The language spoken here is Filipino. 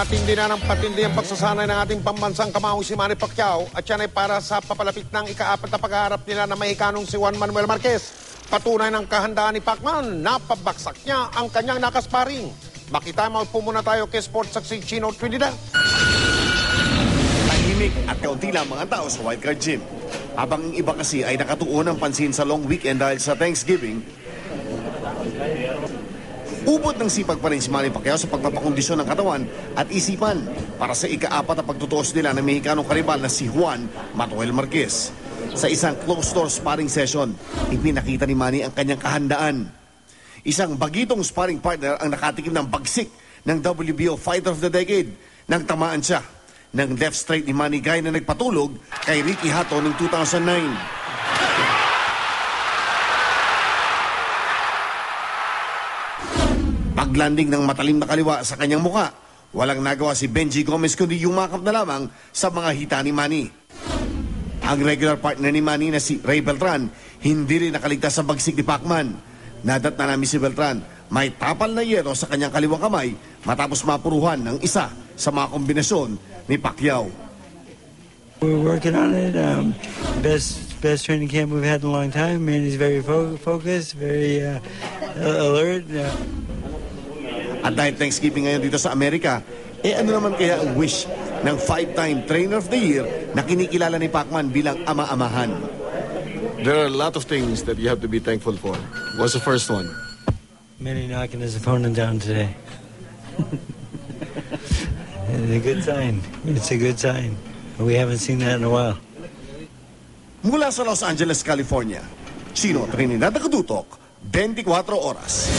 Patindi na ng patindi ang pagsasanay ng ating pambansang kamahong si Manny Pacquiao at yan ay para sa papalapit ng ika-4 na pagharap nila na Mexicanong si Juan Manuel Marquez. Patunay ng kahandaan ni Pacman, napabaksak niya ang kanyang nakasparing. Makita mo po muna tayo kay Sports Saksi Chino Trinidad. Tahimik at kaunti lang mga tao sa Wildcard Gym. Habang ang iba kasi ay nakatuon ng pansin sa long weekend dahil sa Thanksgiving, ubod ng sipag pa rin si Manny Pacquiao sa pagpapakondisyon ng katawan at isipan para sa ika-4 na pagtutuos nila ng Mexicanong karibal na si Juan Manuel Marquez. Sa isang closed-door sparring session, ipinakita ni Manny ang kanyang kahandaan. Isang bagitong sparring partner ang nakatikim ng bagsik ng WBO Fighter of the Decade nang tamaan siya ng left straight ni Manny gaya na nagpatulog kay Ricky Hatton noong 2009. Paglanding ng matalim na kaliwa sa kanyang muka, walang nagawa si Benji Gomez kundi yumakap na lamang sa mga hita ni Manny. Ang regular partner ni Manny na si Ray Beltran, hindi rin nakaligtas sa bagsik ni Pacman. Nadat na namin si Beltran, may tapal na yero sa kanyang kaliwang kamay matapos mapuruhan ng isa sa mga kombinasyon ni Pacquiao. We're working on it. Best training camp we've had in a long time. Manny's very focused, very alert. At dahil Thanksgiving ngayon dito sa Amerika, ano naman kaya ang wish ng 5-time Trainer of the Year na kinikilala ni Pacman bilang ama-amahan? There are a lot of things that you have to be thankful for. What's the first one? Manny knocking his opponent down today. It's a good sign. It's a good sign. We haven't seen that in a while. Mula sa Los Angeles, California, Chino Trinidad Nakadutok, 24 oras.